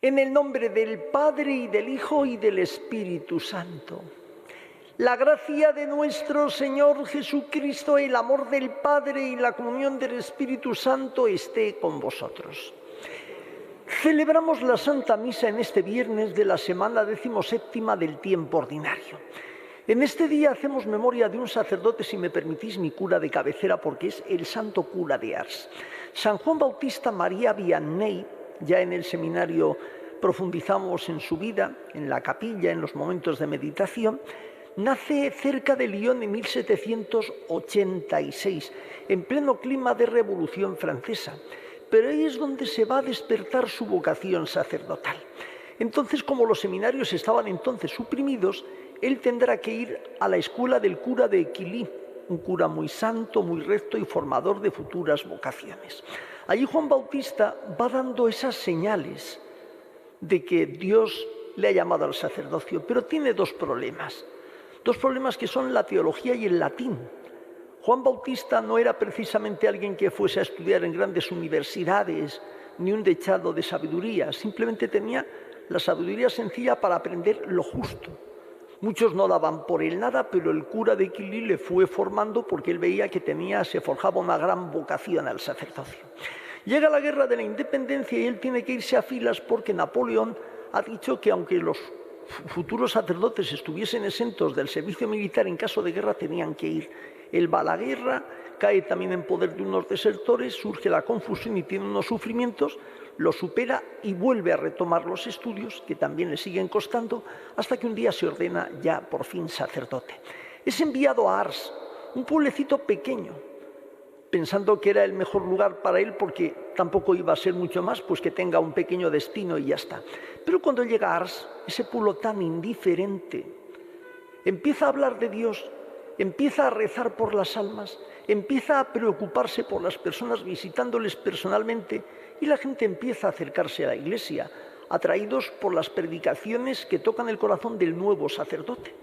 En el nombre del Padre, y del Hijo, y del Espíritu Santo. La gracia de nuestro Señor Jesucristo, el amor del Padre y la comunión del Espíritu Santo esté con vosotros. Celebramos la Santa Misa en este viernes de la semana 17ª del tiempo ordinario. En este día hacemos memoria de un sacerdote, si me permitís, mi cura de cabecera, porque es el santo cura de Ars. San Juan Bautista María Vianney. Ya en el seminario profundizamos en su vida, en la capilla, en los momentos de meditación. Nace cerca de Lyon en 1786, en pleno clima de Revolución Francesa. Pero ahí es donde se va a despertar su vocación sacerdotal. Entonces, como los seminarios estaban entonces suprimidos, él tendrá que ir a la escuela del cura de Équilly, un cura muy santo, muy recto y formador de futuras vocaciones. Allí Juan Bautista va dando esas señales de que Dios le ha llamado al sacerdocio, pero tiene dos problemas que son la teología y el latín. Juan Bautista no era precisamente alguien que fuese a estudiar en grandes universidades, ni un dechado de sabiduría, simplemente tenía la sabiduría sencilla para aprender lo justo. Muchos no daban por él nada, pero el cura de Équilly le fue formando porque él veía que se forjaba una gran vocación al sacerdocio. Llega la guerra de la independencia y él tiene que irse a filas porque Napoleón ha dicho que aunque los futuros sacerdotes estuviesen exentos del servicio militar, en caso de guerra tenían que ir. Él va a la guerra, cae también en poder de unos desertores, surge la confusión y tiene unos sufrimientos, lo supera y vuelve a retomar los estudios, que también le siguen costando, hasta que un día se ordena ya por fin sacerdote. Es enviado a Ars, un pueblecito pequeño, pensando que era el mejor lugar para él porque tampoco iba a ser mucho más, pues que tenga un pequeño destino y ya está. Pero cuando llega a Ars, ese pueblo tan indiferente, empieza a hablar de Dios, empieza a rezar por las almas, empieza a preocuparse por las personas visitándoles personalmente y la gente empieza a acercarse a la iglesia, atraídos por las predicaciones que tocan el corazón del nuevo sacerdote.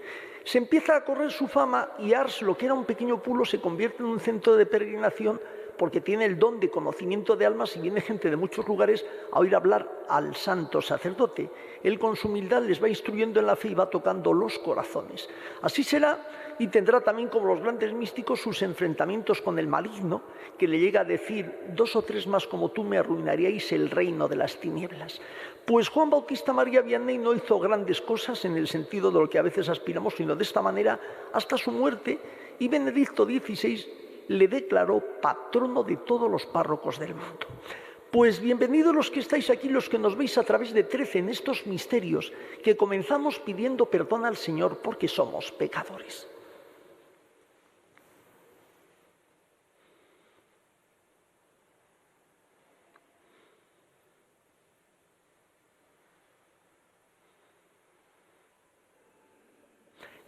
Se empieza a correr su fama y Ars, lo que era un pequeño pueblo, se convierte en un centro de peregrinación porque tiene el don de conocimiento de almas y viene gente de muchos lugares a oír hablar al santo sacerdote. Él con su humildad les va instruyendo en la fe y va tocando los corazones. Así será y tendrá también, como los grandes místicos, sus enfrentamientos con el maligno, que le llega a decir: 2 o 3 más como tú me arruinaríais el reino de las tinieblas. Pues Juan Bautista María Vianney no hizo grandes cosas en el sentido de lo que a veces aspiramos, sino de esta manera hasta su muerte, y Benedicto XVI le declaró patrono de todos los párrocos del mundo. Pues bienvenidos los que estáis aquí, los que nos veis a través de 13 en estos misterios, que comenzamos pidiendo perdón al Señor porque somos pecadores.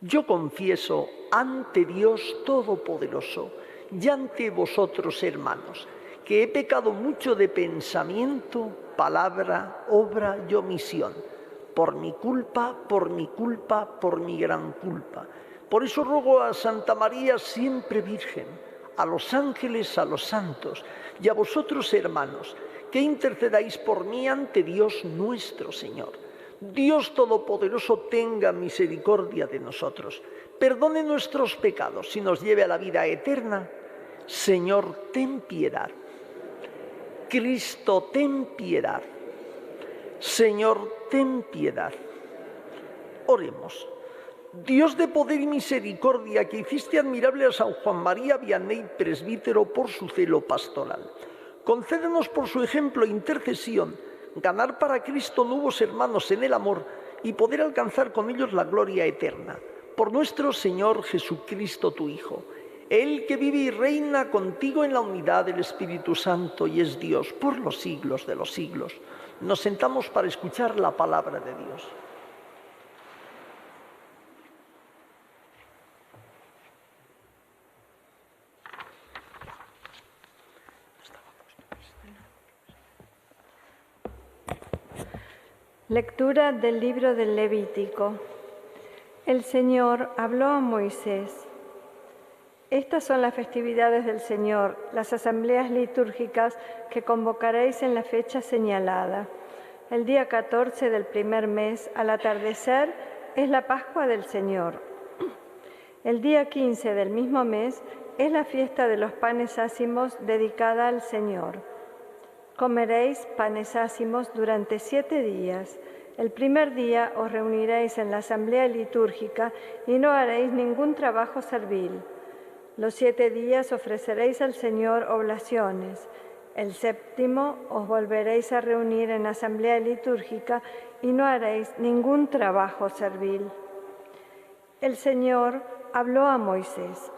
Yo confieso ante Dios Todopoderoso y ante vosotros, hermanos, que he pecado mucho de pensamiento, palabra, obra y omisión, por mi culpa, por mi gran culpa. Por eso ruego a Santa María, siempre Virgen, a los ángeles, a los santos y a vosotros, hermanos, que intercedáis por mí ante Dios nuestro Señor. Dios Todopoderoso tenga misericordia de nosotros, perdone nuestros pecados y nos lleve a la vida eterna. Señor, ten piedad. Cristo, ten piedad. Señor, ten piedad. Oremos. Dios de poder y misericordia, que hiciste admirable a San Juan María Vianney, presbítero, por su celo pastoral, concédenos por su ejemplo e intercesión ganar para Cristo nuevos hermanos en el amor y poder alcanzar con ellos la gloria eterna. Por nuestro Señor Jesucristo, tu Hijo, Él que vive y reina contigo en la unidad del Espíritu Santo y es Dios por los siglos de los siglos. Nos sentamos para escuchar la palabra de Dios. Lectura del libro del Levítico. El Señor habló a Moisés. Estas son las festividades del Señor, las asambleas litúrgicas que convocaréis en la fecha señalada. El día 14 del primer mes, al atardecer, es la Pascua del Señor. El día 15 del mismo mes es la fiesta de los panes ácimos dedicada al Señor. Comeréis panes ácimos durante 7 días. El primer día os reuniréis en la asamblea litúrgica y no haréis ningún trabajo servil. Los 7 días ofreceréis al Señor oblaciones. El séptimo os volveréis a reunir en asamblea litúrgica y no haréis ningún trabajo servil. El Señor habló a Moisés: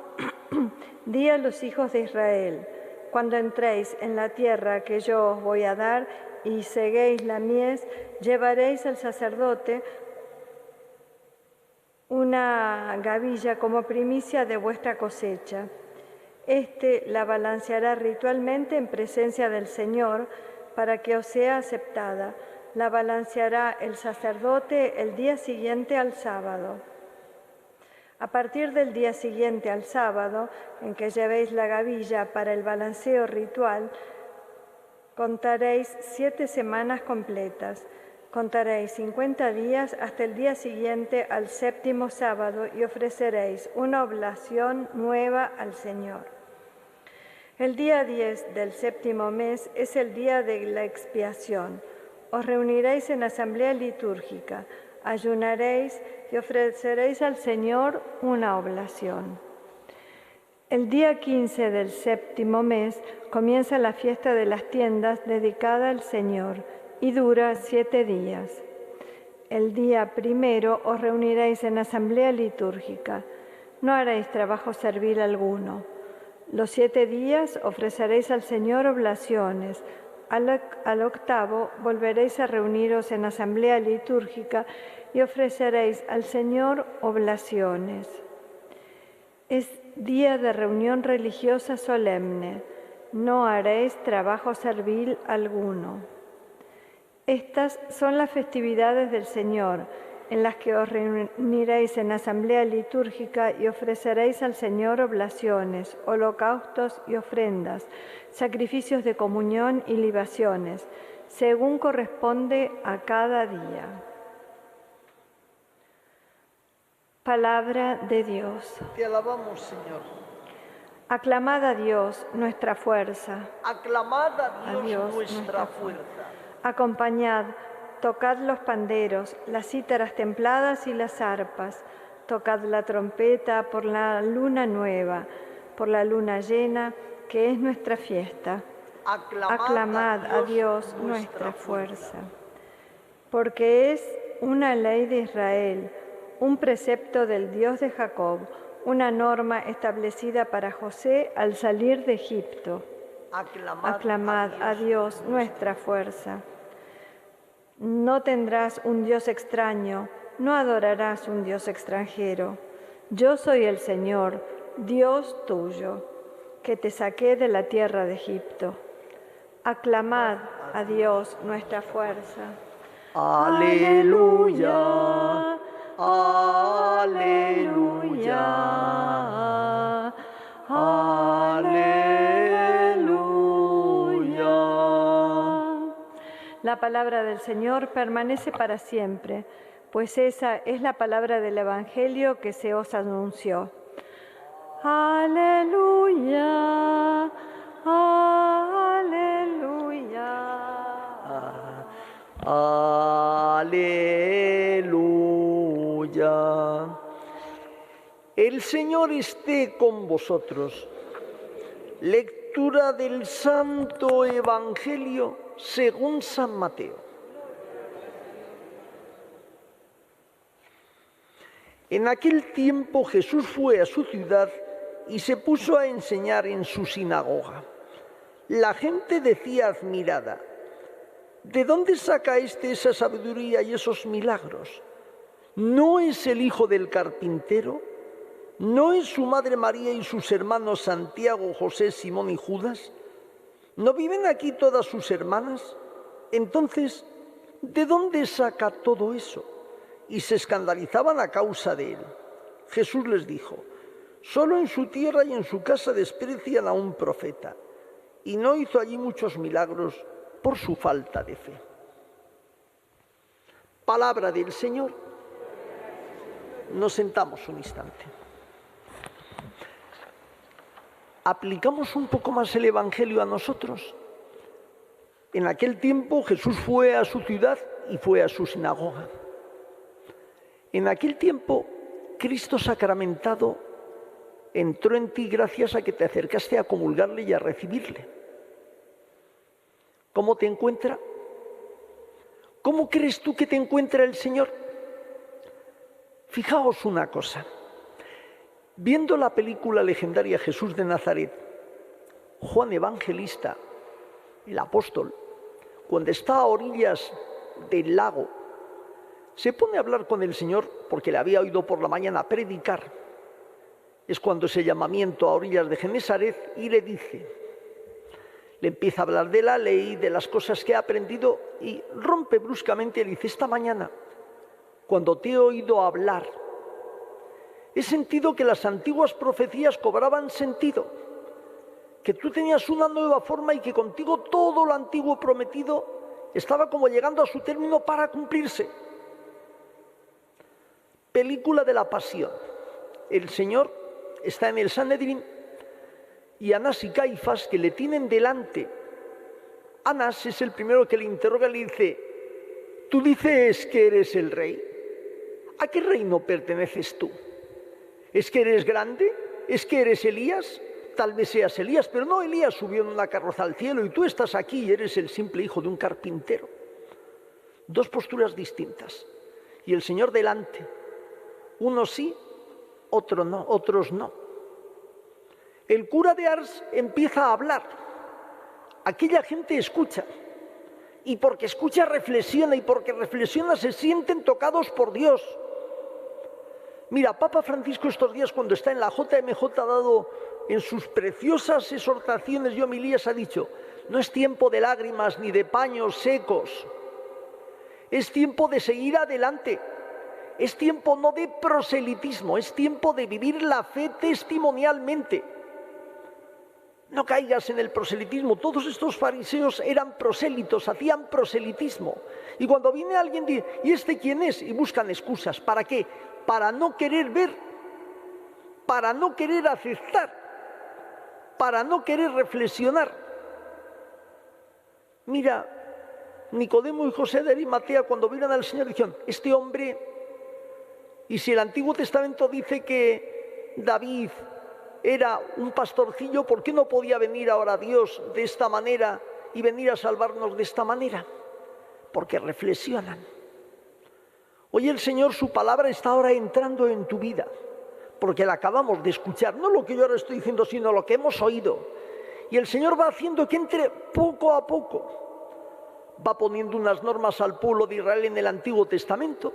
Di a los hijos de Israel: cuando entréis en la tierra que yo os voy a dar y seguéis la mies, llevaréis al sacerdote una gavilla como primicia de vuestra cosecha. Este la balanceará ritualmente en presencia del Señor para que os sea aceptada. La balanceará el sacerdote el día siguiente al sábado. A partir del día siguiente al sábado, en que llevéis la gavilla para el balanceo ritual, contaréis 7 semanas completas. Contaréis 50 días hasta el día siguiente al séptimo sábado y ofreceréis una oblación nueva al Señor. El día 10 del séptimo mes es el día de la expiación. Os reuniréis en asamblea litúrgica, ayunaréis y ofreceréis al Señor una oblación. El día 15 del séptimo mes comienza la fiesta de las tiendas dedicada al Señor y dura 7 días. El día primero os reuniréis en asamblea litúrgica. No haréis trabajo servil alguno. Los 7 días ofreceréis al Señor oblaciones. Al octavo volveréis a reuniros en asamblea litúrgica y ofreceréis al Señor oblaciones. Es día de reunión religiosa solemne. No haréis trabajo servil alguno. Estas son las festividades del Señor, en las que os reuniréis en asamblea litúrgica y ofreceréis al Señor oblaciones, holocaustos y ofrendas, sacrificios de comunión y libaciones, según corresponde a cada día. Palabra de Dios. Te alabamos, Señor. Aclamad a Dios, nuestra fuerza. Aclamad a Dios nuestra fuerza. Acompañad, tocad los panderos, las cítaras templadas y las arpas. Tocad la trompeta por la luna nueva, por la luna llena, que es nuestra fiesta. Aclamad a Dios nuestra fuerza. Porque es una ley de Israel, un precepto del Dios de Jacob, una norma establecida para José al salir de Egipto. Aclamad a Dios nuestra fuerza. No tendrás un Dios extraño, no adorarás un Dios extranjero. Yo soy el Señor, Dios tuyo, que te saqué de la tierra de Egipto. Aclamad a Dios nuestra fuerza. Aleluya, aleluya, aleluya. La palabra del Señor permanece para siempre, pues esa es la palabra del Evangelio que se os anunció. Aleluya, aleluya. Aleluya. El Señor esté con vosotros. Lectura del Santo Evangelio según San Mateo. En aquel tiempo Jesús fue a su ciudad y se puso a enseñar en su sinagoga. La gente decía admirada: ¿de dónde saca esa sabiduría y esos milagros? ¿No es el hijo del carpintero? ¿No es su madre María y sus hermanos Santiago, José, Simón y Judas? ¿No viven aquí todas sus hermanas? Entonces, ¿de dónde saca todo eso? Y se escandalizaban a causa de él. Jesús les dijo: solo en su tierra y en su casa desprecian a un profeta. Y no hizo allí muchos milagros por su falta de fe. Palabra del Señor. Nos sentamos un instante. Aplicamos un poco más el Evangelio a nosotros. En aquel tiempo Jesús fue a su ciudad y fue a su sinagoga. En aquel tiempo Cristo sacramentado entró en ti gracias a que te acercaste a comulgarle y a recibirle. ¿Cómo te encuentra? ¿Cómo crees tú que te encuentra el Señor? Fijaos una cosa. Viendo la película legendaria Jesús de Nazaret, Juan Evangelista, el apóstol, cuando está a orillas del lago, se pone a hablar con el Señor porque le había oído por la mañana predicar. Es cuando ese llamamiento a orillas de Genesaret y le empieza a hablar de la ley, de las cosas que ha aprendido y rompe bruscamente y le dice: esta mañana, cuando te he oído hablar, he sentido que las antiguas profecías cobraban sentido, que tú tenías una nueva forma y que contigo todo lo antiguo prometido estaba como llegando a su término para cumplirse. Película de la Pasión. El Señor está en el Sanedrín y Anás y Caifás, que le tienen delante. Anás es el primero que le interroga y le dice: tú dices que eres el rey. ¿A qué reino perteneces tú? ¿Es que eres grande? ¿Es que eres Elías? Tal vez seas Elías, pero no, Elías subió en una carroza al cielo y tú estás aquí y eres el simple hijo de un carpintero. Dos posturas distintas. Y el Señor delante. Unos sí, otros no. El cura de Ars empieza a hablar. Aquella gente escucha. Y porque escucha reflexiona, y porque reflexiona se sienten tocados por Dios. Mira, Papa Francisco estos días, cuando está en la JMJ, ha dado en sus preciosas exhortaciones y homilías, ha dicho: no es tiempo de lágrimas ni de paños secos, es tiempo de seguir adelante, es tiempo no de proselitismo, es tiempo de vivir la fe testimonialmente. No caigas en el proselitismo. Todos estos fariseos eran prosélitos, hacían proselitismo. Y cuando viene alguien dice: ¿y este quién es? Y buscan excusas. ¿Para qué? Para no querer ver, para no querer aceptar, para no querer reflexionar. Mira, Nicodemo y José de Arimatea, cuando vieron al Señor, dijeron: este hombre, y si el Antiguo Testamento dice que David era un pastorcillo, ¿por qué no podía venir ahora Dios de esta manera y venir a salvarnos de esta manera? Porque reflexionan. Hoy el Señor, su palabra está ahora entrando en tu vida, porque la acabamos de escuchar, no lo que yo ahora estoy diciendo, sino lo que hemos oído. Y el Señor va haciendo que entre poco a poco. Va poniendo unas normas al pueblo de Israel en el Antiguo Testamento.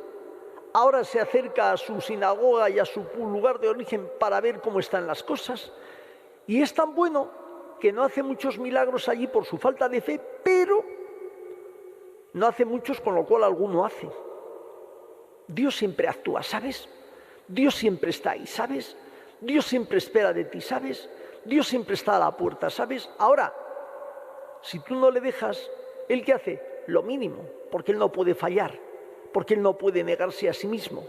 Ahora se acerca a su sinagoga y a su lugar de origen para ver cómo están las cosas. Y es tan bueno que no hace muchos milagros allí por su falta de fe, pero no hace muchos, con lo cual alguno hace. Dios siempre actúa, ¿sabes? Dios siempre está ahí, ¿sabes? Dios siempre espera de ti, ¿sabes? Dios siempre está a la puerta, ¿sabes? Ahora, si tú no le dejas, ¿Él qué hace? Lo mínimo, porque Él no puede fallar, porque Él no puede negarse a sí mismo,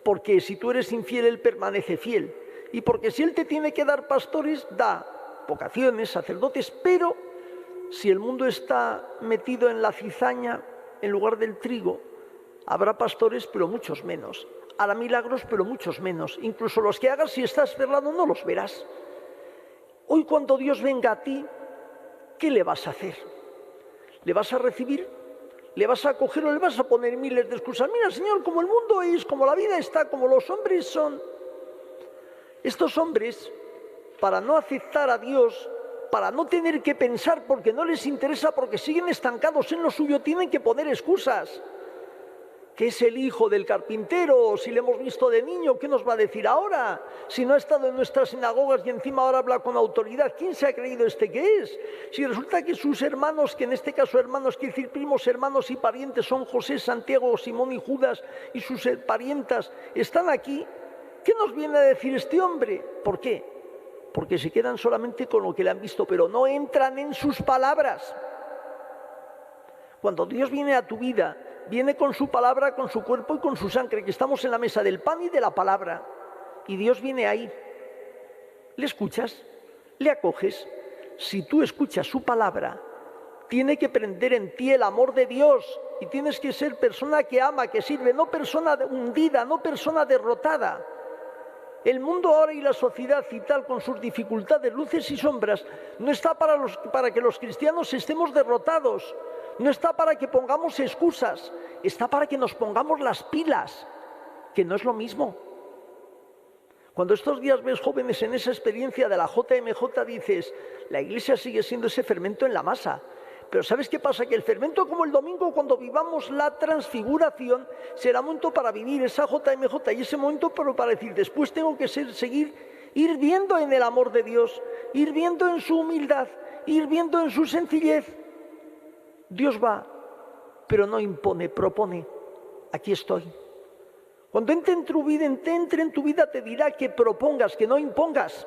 porque si tú eres infiel, Él permanece fiel, y porque si Él te tiene que dar pastores, da vocaciones, sacerdotes, pero si el mundo está metido en la cizaña en lugar del trigo, habrá pastores, pero muchos menos. Hará milagros, pero muchos menos. Incluso los que hagas, si estás cerrado, no los verás. Hoy, cuando Dios venga a ti, ¿qué le vas a hacer? ¿Le vas a recibir? ¿Le vas a acoger o le vas a poner miles de excusas? Mira, Señor, como el mundo es, como la vida está, como los hombres son. Estos hombres, para no aceptar a Dios, para no tener que pensar porque no les interesa, porque siguen estancados en lo suyo, tienen que poner excusas. ¿Qué es el hijo del carpintero? Si le hemos visto de niño, ¿qué nos va a decir ahora? Si no ha estado en nuestras sinagogas y encima ahora habla con autoridad, ¿quién se ha creído este que es? Si resulta que sus hermanos, que en este caso hermanos, quiere decir primos, hermanos y parientes, son José, Santiago, Simón y Judas, y sus parientas están aquí, ¿qué nos viene a decir este hombre? ¿Por qué? Porque se quedan solamente con lo que le han visto, pero no entran en sus palabras. Cuando Dios viene a tu vida, Viene con su palabra, con su cuerpo y con su sangre, que estamos en la mesa del pan y de la palabra. Y Dios viene ahí. ¿Le escuchas? ¿Le acoges? Si tú escuchas su palabra, tiene que prender en ti el amor de Dios y tienes que ser persona que ama, que sirve, no persona hundida, no persona derrotada. El mundo ahora y la sociedad y tal, con sus dificultades, luces y sombras, no está para que los cristianos estemos derrotados, no está para que pongamos excusas, está para que nos pongamos las pilas, que no es lo mismo. Cuando estos días ves jóvenes en esa experiencia de la JMJ, dices, la Iglesia sigue siendo ese fermento en la masa. Pero ¿sabes qué pasa? Que el fermento, como el domingo, cuando vivamos la transfiguración, será momento para vivir esa JMJ y ese momento para decir, después tengo que seguir hirviendo en el amor de Dios, hirviendo en su humildad, hirviendo en su sencillez. Dios va, pero no impone, propone. Aquí estoy. Cuando entre en tu vida, te dirá que propongas, que no impongas.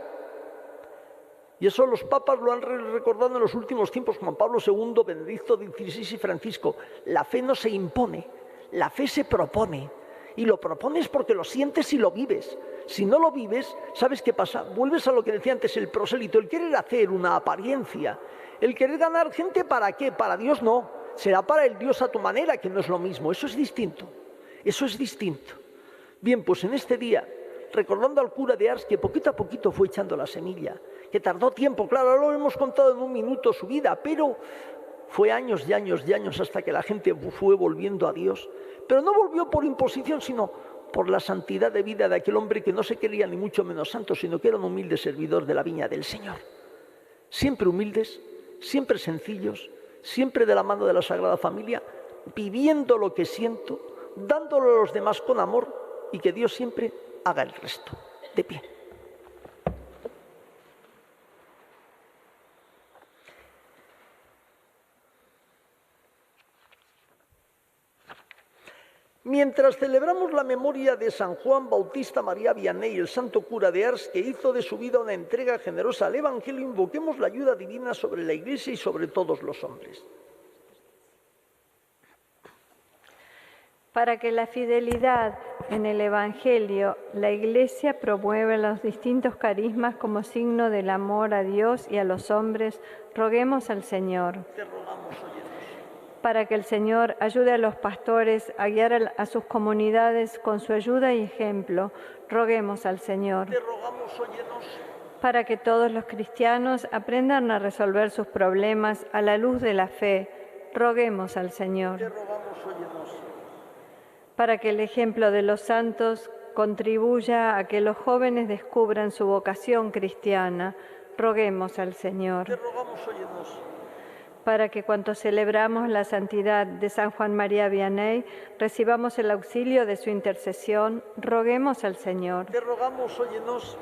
Y eso los papas lo han recordado en los últimos tiempos, Juan Pablo II, Benedicto XVI y Francisco. La fe no se impone, la fe se propone. Y lo propones porque lo sientes y lo vives. Si no lo vives, ¿sabes qué pasa? Vuelves a lo que decía antes el prosélito, el querer hacer una apariencia, el querer ganar gente, ¿para qué? Para Dios no, será para el Dios a tu manera, que no es lo mismo, eso es distinto, eso es distinto. Bien, pues en este día, recordando al cura de Ars, que poquito a poquito fue echando la semilla, que tardó tiempo, claro, ahora lo hemos contado en un minuto su vida, pero fue años y años y años hasta que la gente fue volviendo a Dios. Pero no volvió por imposición, sino por la santidad de vida de aquel hombre que no se quería ni mucho menos santo, sino que era un humilde servidor de la viña del Señor. Siempre humildes, siempre sencillos, siempre de la mano de la Sagrada Familia, viviendo lo que siento, dándolo a los demás con amor, y que Dios siempre haga el resto. De pie. Mientras celebramos la memoria de San Juan Bautista María Vianney, el santo cura de Ars, que hizo de su vida una entrega generosa al Evangelio, invoquemos la ayuda divina sobre la Iglesia y sobre todos los hombres. Para que la fidelidad en el Evangelio, la Iglesia promueva los distintos carismas como signo del amor a Dios y a los hombres, roguemos al Señor. Te rogamos, óyenos. Para que el Señor ayude a los pastores a guiar a sus comunidades con su ayuda y ejemplo, roguemos al Señor. Te rogamos, óyenos. Para que todos los cristianos aprendan a resolver sus problemas a la luz de la fe, roguemos al Señor. Te rogamos, óyenos. Para que el ejemplo de los santos contribuya a que los jóvenes descubran su vocación cristiana, roguemos al Señor. Te rogamos, óyenos. Para que cuanto celebramos la santidad de San Juan María Vianney, recibamos el auxilio de su intercesión, roguemos al Señor. Te rogamos, óyenos.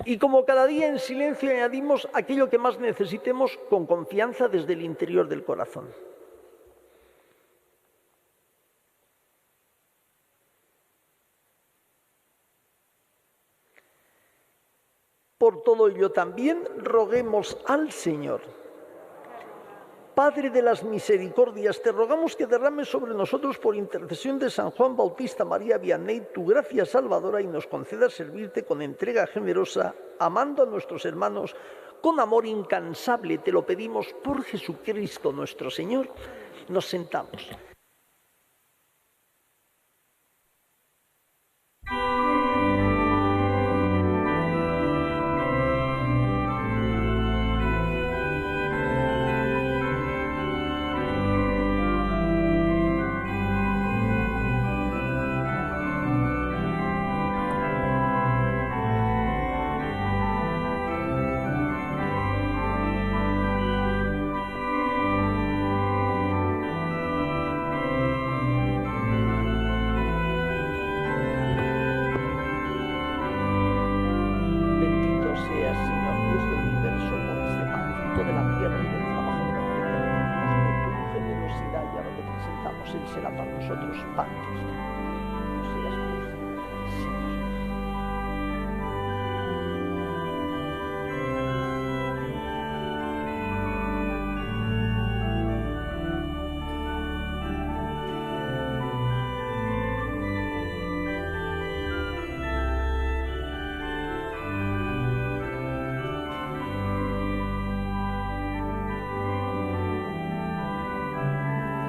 Y como cada día en silencio añadimos aquello que más necesitemos con confianza desde el interior del corazón. Por todo ello también roguemos al Señor. Padre de las misericordias, te rogamos que derrames sobre nosotros por intercesión de San Juan Bautista María Vianney tu gracia salvadora y nos conceda servirte con entrega generosa, amando a nuestros hermanos con amor incansable. Te lo pedimos por Jesucristo nuestro Señor. Nos sentamos.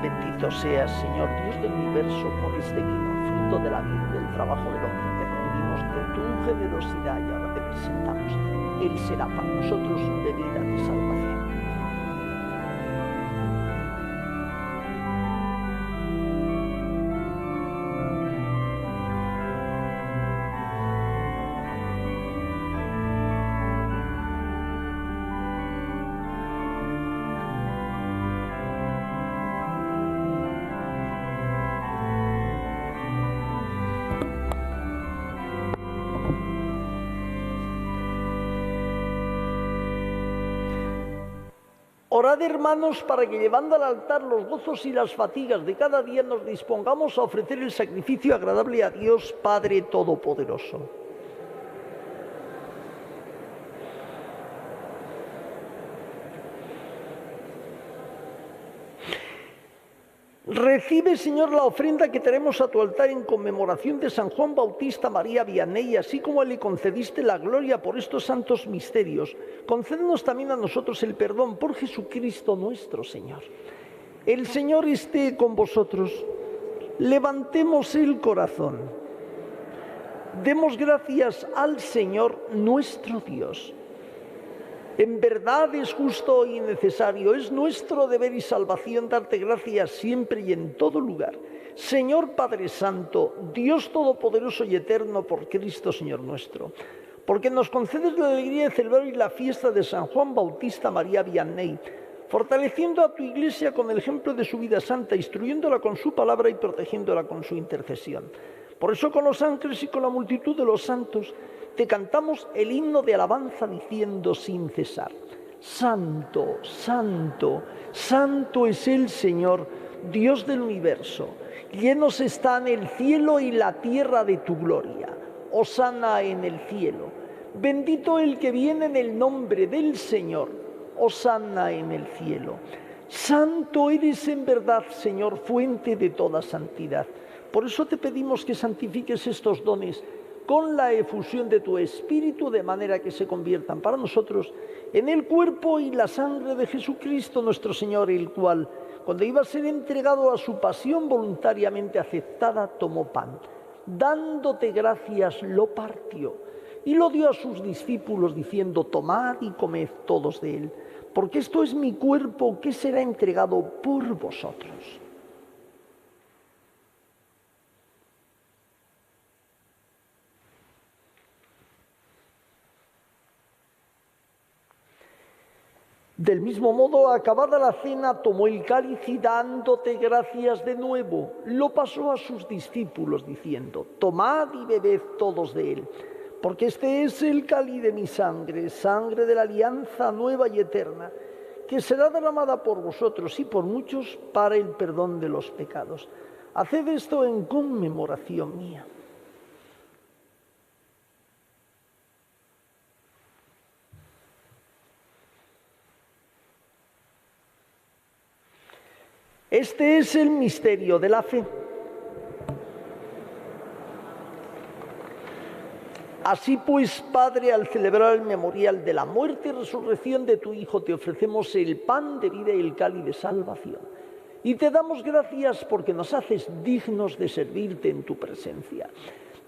Bendito seas, Señor Dios del universo, por este vino, fruto de la vida y del trabajo del hombre que recibimos de tu generosidad, y ahora te presentamos. Él será para nosotros bebida de salvación. Orad, hermanos, para que llevando al altar los gozos y las fatigas de cada día nos dispongamos a ofrecer el sacrificio agradable a Dios Padre Todopoderoso. Recibe, Señor, la ofrenda que traemos a tu altar en conmemoración de San Juan Bautista María Vianney, así como le concediste la gloria por estos santos misterios. Concédenos también a nosotros el perdón por Jesucristo nuestro Señor. El Señor esté con vosotros. Levantemos el corazón. Demos gracias al Señor nuestro Dios. En verdad es justo y necesario, es nuestro deber y salvación darte gracias siempre y en todo lugar. Señor Padre Santo, Dios Todopoderoso y Eterno, por Cristo Señor nuestro, porque nos concedes la alegría de celebrar hoy la fiesta de San Juan Bautista María Vianney, fortaleciendo a tu Iglesia con el ejemplo de su vida santa, instruyéndola con su palabra y protegiéndola con su intercesión. Por eso con los ángeles y con la multitud de los santos te cantamos el himno de alabanza diciendo sin cesar: Santo, Santo, Santo es el Señor, Dios del universo. Llenos están el cielo y la tierra de tu gloria. Hosana en el cielo. Bendito el que viene en el nombre del Señor. Hosana en el cielo. Santo eres en verdad, Señor, fuente de toda santidad. Por eso te pedimos que santifiques estos dones con la efusión de tu Espíritu, de manera que se conviertan para nosotros en el cuerpo y la sangre de Jesucristo nuestro Señor, el cual, cuando iba a ser entregado a su pasión voluntariamente aceptada, tomó pan. Dándote gracias, lo partió y lo dio a sus discípulos, diciendo: tomad y comed todos de él, porque esto es mi cuerpo que será entregado por vosotros. Del mismo modo, acabada la cena, tomó el cáliz y dándote gracias de nuevo, lo pasó a sus discípulos, diciendo: tomad y bebed todos de él, porque este es el cáliz de mi sangre, sangre de la alianza nueva y eterna, que será derramada por vosotros y por muchos para el perdón de los pecados. Haced esto en conmemoración mía. Este es el misterio de la fe. Así pues, Padre, al celebrar el memorial de la muerte y resurrección de tu Hijo, te ofrecemos el pan de vida y el cáliz de salvación. Y te damos gracias porque nos haces dignos de servirte en tu presencia.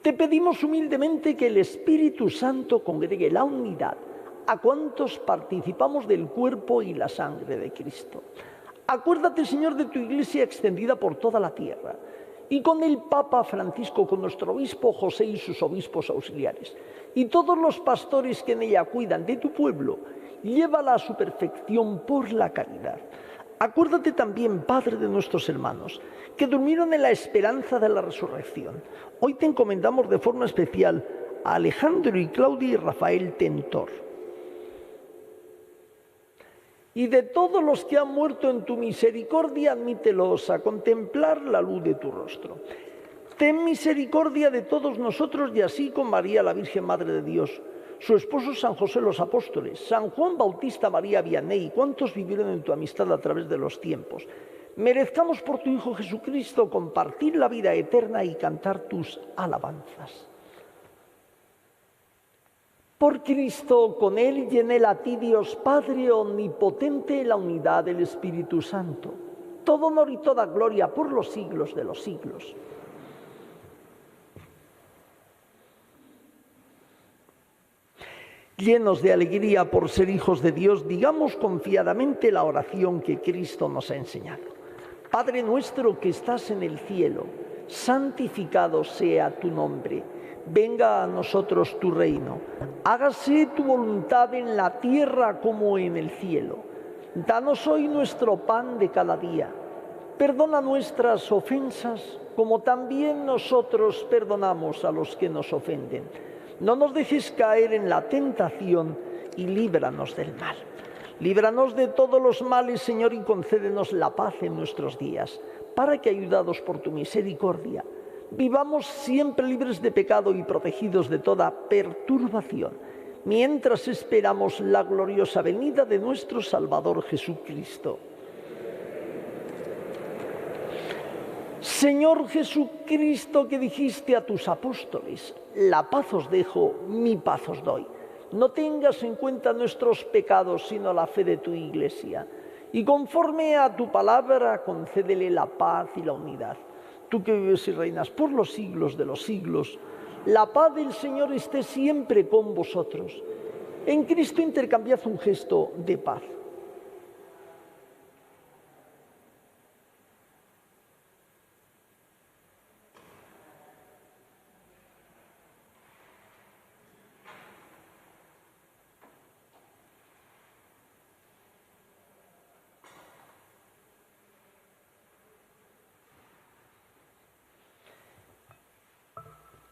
Te pedimos humildemente que el Espíritu Santo congregue la unidad a cuantos participamos del cuerpo y la sangre de Cristo. Acuérdate, Señor, de tu Iglesia extendida por toda la tierra, y con el Papa Francisco, con nuestro obispo José y sus obispos auxiliares, y todos los pastores que en ella cuidan de tu pueblo, llévala a su perfección por la caridad. Acuérdate también, Padre, de nuestros hermanos, que durmieron en la esperanza de la resurrección. Hoy te encomendamos de forma especial a Alejandro y Claudia y Rafael Tentor, y de todos los que han muerto en tu misericordia, admítelos a contemplar la luz de tu rostro. Ten misericordia de todos nosotros, y así con María, la Virgen Madre de Dios, su esposo San José, los apóstoles, San Juan Bautista María Vianney, cuantos vivieron en tu amistad a través de los tiempos, merezcamos por tu Hijo Jesucristo compartir la vida eterna y cantar tus alabanzas. Por Cristo, con Él y en Él, a ti, Dios Padre omnipotente, la unidad del Espíritu Santo, todo honor y toda gloria por los siglos de los siglos. Llenos de alegría por ser hijos de Dios, digamos confiadamente la oración que Cristo nos ha enseñado. Padre nuestro que estás en el cielo, santificado sea tu nombre. Venga a nosotros tu reino. Hágase tu voluntad en la tierra como en el cielo. Danos hoy nuestro pan de cada día. Perdona nuestras ofensas, como también nosotros perdonamos a los que nos ofenden. No nos dejes caer en la tentación y líbranos del mal. Líbranos de todos los males, Señor, y concédenos la paz en nuestros días, para que, ayudados por tu misericordia, vivamos siempre libres de pecado y protegidos de toda perturbación, mientras esperamos la gloriosa venida de nuestro Salvador Jesucristo. Señor Jesucristo, que dijiste a tus apóstoles: la paz os dejo, mi paz os doy. No tengas en cuenta nuestros pecados, sino la fe de tu Iglesia. Y conforme a tu palabra, concédele la paz y la unidad. Tú que vives y reinas por los siglos de los siglos, la paz del Señor esté siempre con vosotros. En Cristo intercambiad un gesto de paz.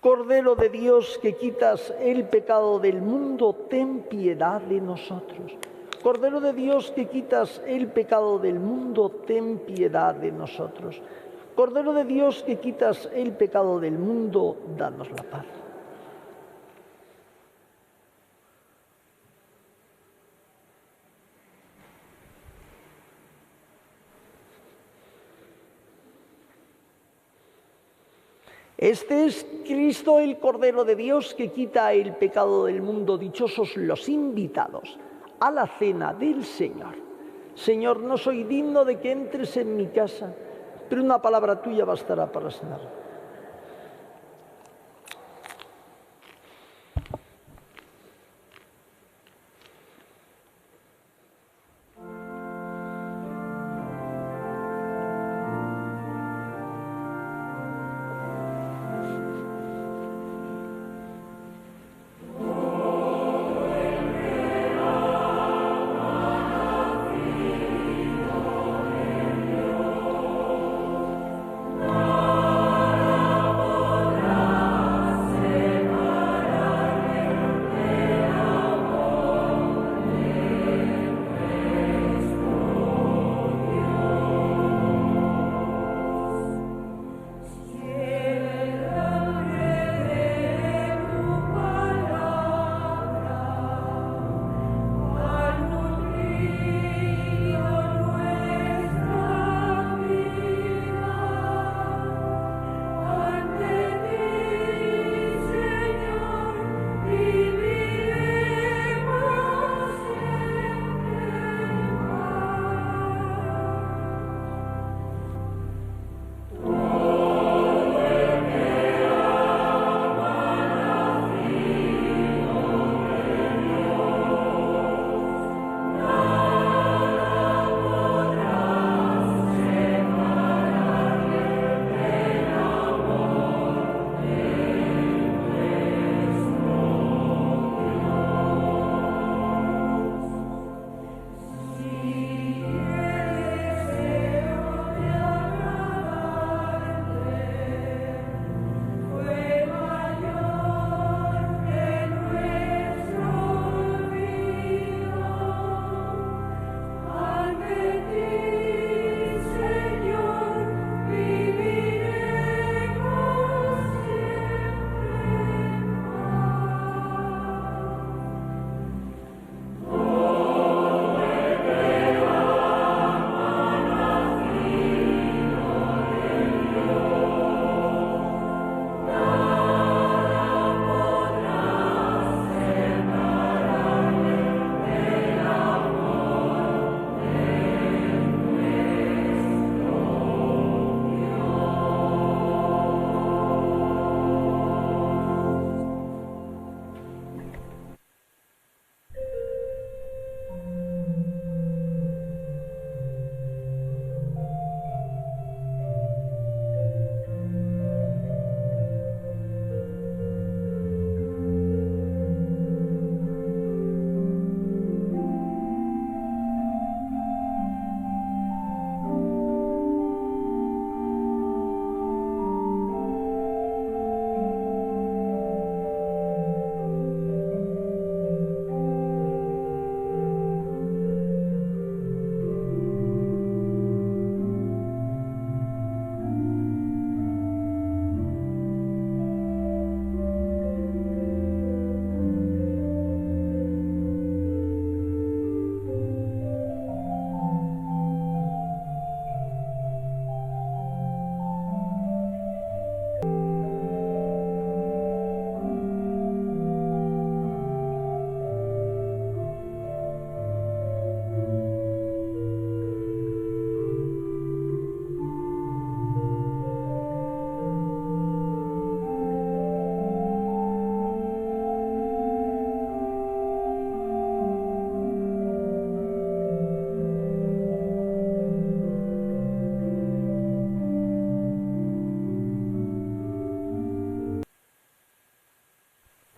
Cordero de Dios, que quitas el pecado del mundo, ten piedad de nosotros. Cordero de Dios, que quitas el pecado del mundo, ten piedad de nosotros. Cordero de Dios, que quitas el pecado del mundo, danos la paz. Este es Cristo, el Cordero de Dios, que quita el pecado del mundo. Dichosos los invitados a la cena del Señor. Señor, no soy digno de que entres en mi casa, pero una palabra tuya bastará para sanar.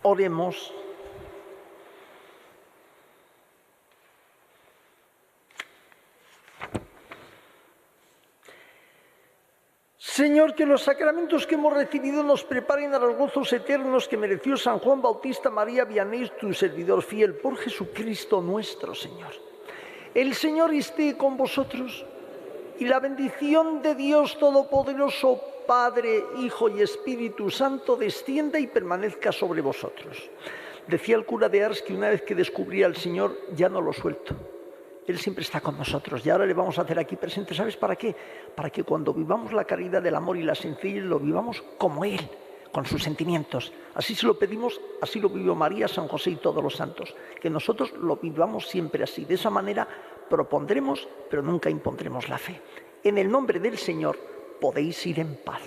Oremos. Señor, que los sacramentos que hemos recibido nos preparen a los gozos eternos que mereció San Juan Bautista María Vianney, tu servidor fiel, por Jesucristo nuestro Señor. El Señor esté con vosotros y la bendición de Dios Todopoderoso, Padre, Hijo y Espíritu Santo, descienda y permanezca sobre vosotros. Decía el cura de Ars que una vez que descubrí al Señor ya no lo suelto. Él siempre está con nosotros y ahora le vamos a hacer aquí presente. ¿Sabes para qué? Para que cuando vivamos la caridad del amor y la sencillez lo vivamos como Él, con sus sentimientos. Así se lo pedimos, así lo vivió María, San José y todos los santos. Que nosotros lo vivamos siempre así. De esa manera propondremos, pero nunca impondremos la fe. En el nombre del Señor podéis ir en paz.